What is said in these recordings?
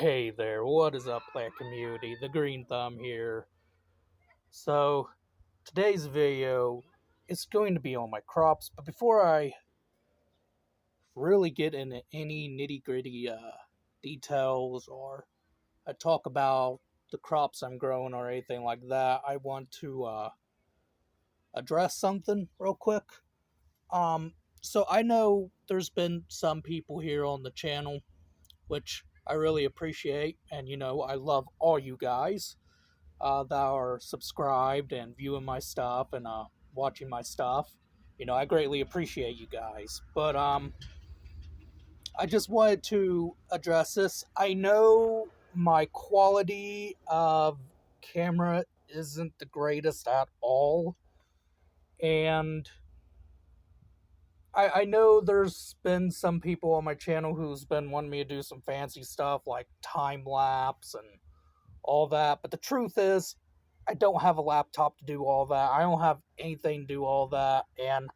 Hey there, what is up, plant community? The Green Thumb here. So, today's video is going to be on my crops, but before I really get into any nitty gritty details or I talk about the crops I'm growing or anything like that, I want to address something real quick. Um, so, I know there's been some people here on the channel, which I really appreciate, and I love all you guys that are subscribed and viewing my stuff and watching my stuff. I greatly appreciate you guys. But I just wanted to address this. I know my quality of camera isn't the greatest at all, and I know there's been some people on my channel who's been wanting me to do some fancy stuff like time lapse and all that. But the truth is, I don't have a laptop to do all that. I don't have anything to do all that. And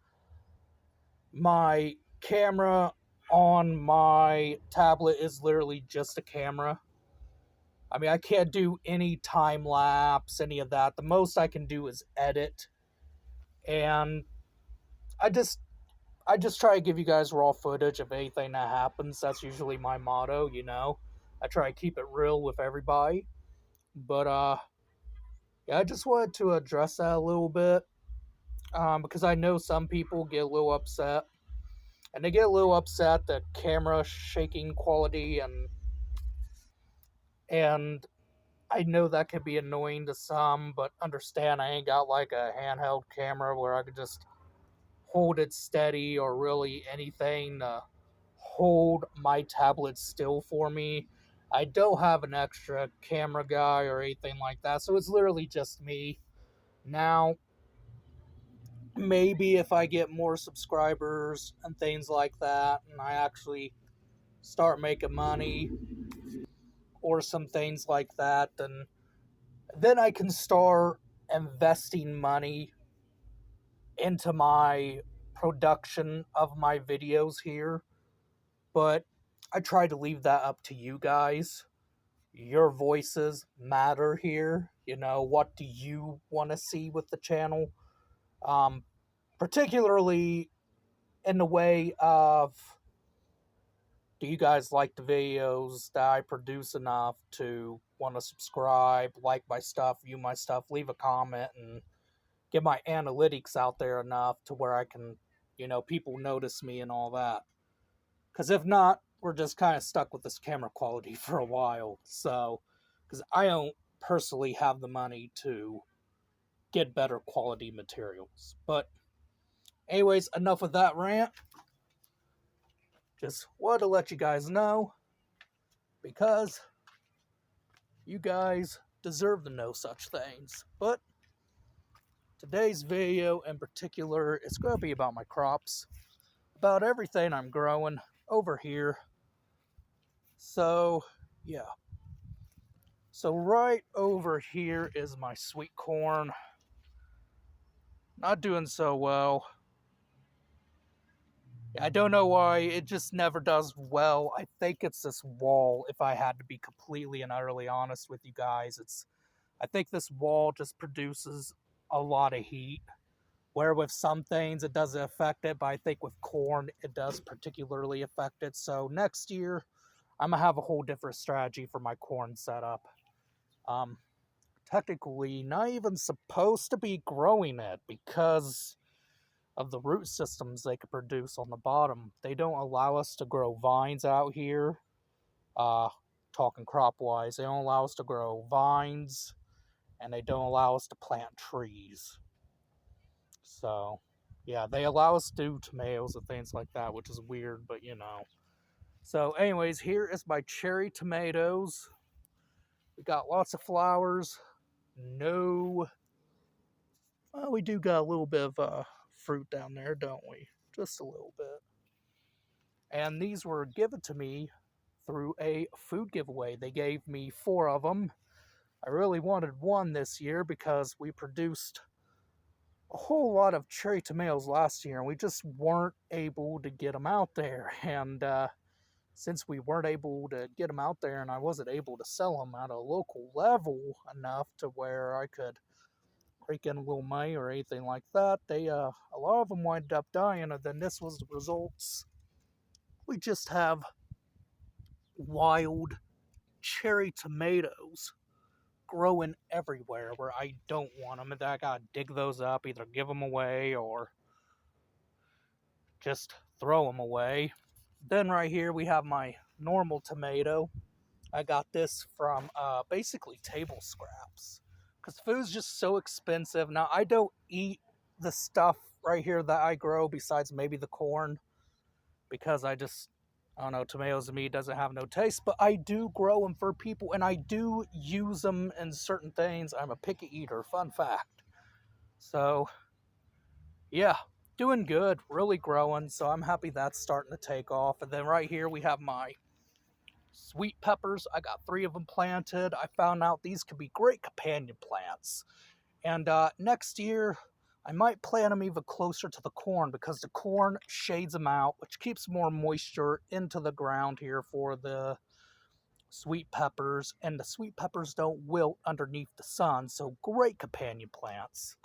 my camera on my tablet is literally just a camera. I mean, I can't do any time lapse, any of that. The most I can do is edit. And I just try to give you guys raw footage of anything that happens. That's usually my motto. I try to keep it real with everybody. But yeah, I just wanted to address that a little bit. Because I know some people get a little upset, and they get a little upset that camera shaking quality, and I know that can be annoying to some, but understand I ain't got like a handheld camera where I could just hold it steady or really anything to hold my tablet still for me. I don't have an extra camera guy or anything like that, so it's literally just me. Now, maybe if I get more subscribers and things like that, and I actually start making money or some things like that, then I can start investing money into my production of my videos here. But I try to leave that up to you guys. Your voices matter here. What do you want to see with the channel? Um, Particularly in the way of, do you guys like the videos that I produce enough to want to subscribe, like my stuff, view my stuff, leave a comment, and get my analytics out there enough to where I can, people notice me and all that? Because if not, we're just kind of stuck with this camera quality for a while. So, because I don't personally have the money to get better quality materials. But, anyways, enough of that rant. Just wanted to let you guys know, because you guys deserve to know such things. But today's video in particular is going to be about my crops, about everything I'm growing over here. So, yeah. So right over here is my sweet corn. Not doing so well. I don't know why, it just never does well. I think it's this wall, if I had to be completely and utterly honest with you guys. I think this wall just produces a lot of heat, where with some things it doesn't affect it, but I think with corn it does particularly affect it. So next year I'm gonna have a whole different strategy for my corn setup. Um, Technically not even supposed to be growing it because of the root systems they could produce on the bottom. They don't allow us to grow vines out here. Talking crop wise, they don't allow us to grow vines, and they don't allow us to plant trees. So, yeah, they allow us to do tomatoes and things like that, which is weird, but So, anyways, here is my cherry tomatoes. We got lots of flowers. No. Well, we do got a little bit of fruit down there, don't we? Just a little bit. And these were given to me through a food giveaway. They gave me 4 of them. I really wanted one this year because we produced a whole lot of cherry tomatoes last year, and we just weren't able to get them out there. And since we weren't able to get them out there and I wasn't able to sell them at a local level enough to where I could rake in a little money or anything like that, a lot of them wind up dying, and then this was the results. We just have wild cherry tomatoes growing everywhere where I don't want them, and I gotta dig those up, either give them away or just throw them away. Then right here we have my normal tomato. I got this from basically table scraps because food's just so expensive. Now, I don't eat the stuff right here that I grow besides maybe the corn because I don't know, tomatoes to me doesn't have no taste, but I do grow them for people and I do use them in certain things. I'm a picky eater, fun fact. So, yeah, doing good, really growing. So I'm happy that's starting to take off. And then right here we have my sweet peppers. I got 3 of them planted. I found out these could be great companion plants. And next year, I might plant them even closer to the corn because the corn shades them out, which keeps more moisture into the ground here for the sweet peppers. And the sweet peppers don't wilt underneath the sun, so great companion plants.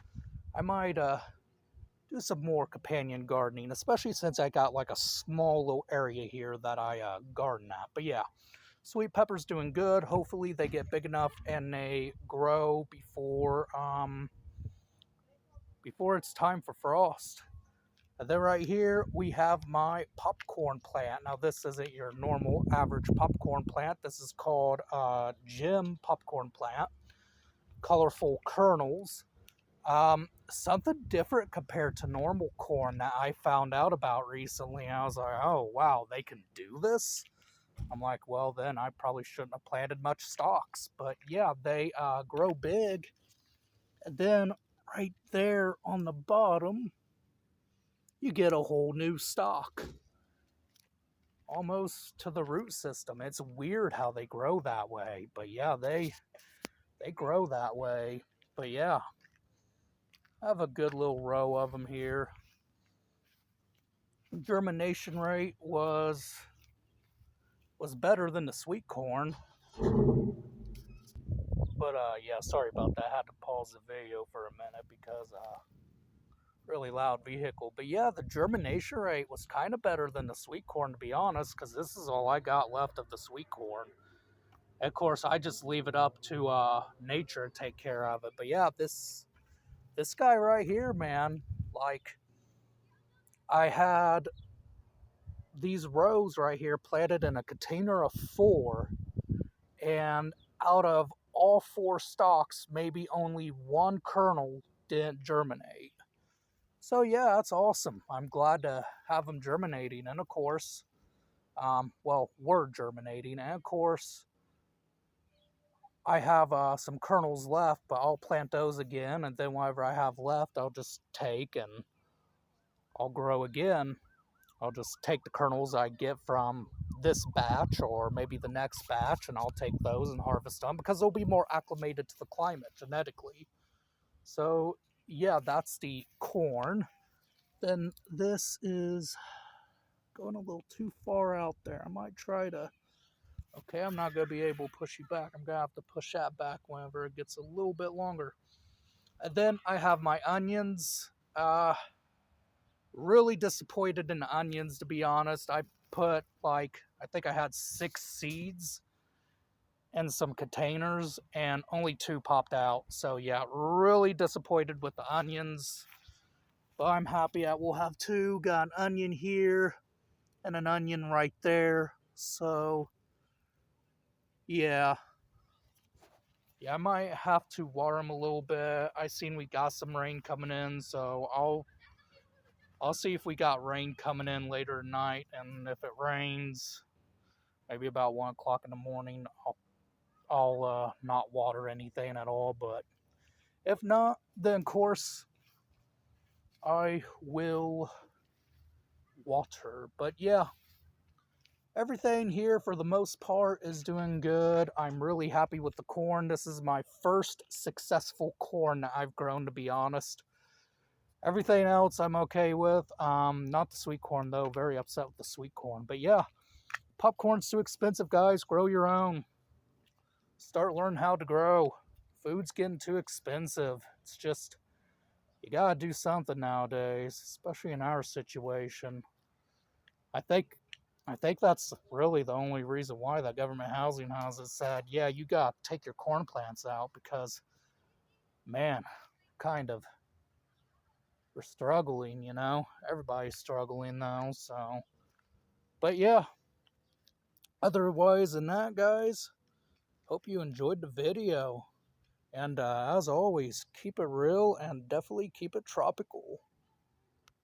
I might do some more companion gardening, especially since I got like a small little area here that I garden at. But yeah, sweet peppers doing good. Hopefully they get big enough and they grow before it's time for frost. And then right here we have my popcorn plant. Now this isn't your normal average popcorn plant. This is called Jim popcorn plant. Colorful kernels. Something different compared to normal corn that I found out about recently. I was like, oh wow, they can do this? I'm like, well then I probably shouldn't have planted much stalks. But yeah, they grow big. And then right there on the bottom, you get a whole new stalk. Almost to the root system. It's weird how they grow that way. But yeah, they grow that way. But yeah, I have a good little row of them here. Germination rate was better than the sweet corn. But yeah, sorry about that. I had to pause the video for a minute because really loud vehicle. But yeah, the germination rate was kind of better than the sweet corn, to be honest, because this is all I got left of the sweet corn. And of course, I just leave it up to nature to take care of it. But yeah, this guy right here, man, like I had these rows right here planted in a container of 4, and out of all 4 stalks, maybe only 1 kernel didn't germinate. So yeah, that's awesome. I'm glad to have them germinating, and of course, were germinating, and of course, I have some kernels left, but I'll plant those again, and then whatever I have left, I'll just take and I'll grow again. I'll just take the kernels I get from this batch or maybe the next batch, and I'll take those and harvest them because they'll be more acclimated to the climate genetically. So yeah, that's the corn. Then this is going a little too far out there. I might try to... Okay, I'm not going to be able to push you back. I'm going to have to push that back whenever it gets a little bit longer. And then I have my onions. Really disappointed in the onions, to be honest. I put I think I had 6 seeds in some containers and only 2 popped out. So yeah, really disappointed with the onions. But I'm happy I will have 2. Got an onion here and an onion right there. So yeah. Yeah, I might have to water them a little bit. I seen we got some rain coming in, so I'll see if we got rain coming in later tonight, and if it rains, maybe about 1 o'clock in the morning, I'll not water anything at all. But if not, then of course I will water. But yeah, everything here for the most part is doing good. I'm really happy with the corn. This is my first successful corn that I've grown, to be honest. Everything else I'm okay with. Not the sweet corn though. Very upset with the sweet corn. But yeah, popcorn's too expensive, guys. Grow your own. Start learning how to grow. Food's getting too expensive. It's just, you gotta do something nowadays, especially in our situation. I think I think that's really the only reason why that government housing houses said, yeah, you gotta take your corn plants out because, man, kind of, we're struggling, you know? Everybody's struggling now, so. But yeah, otherwise than that, guys, hope you enjoyed the video. And as always, keep it real and definitely keep it tropical.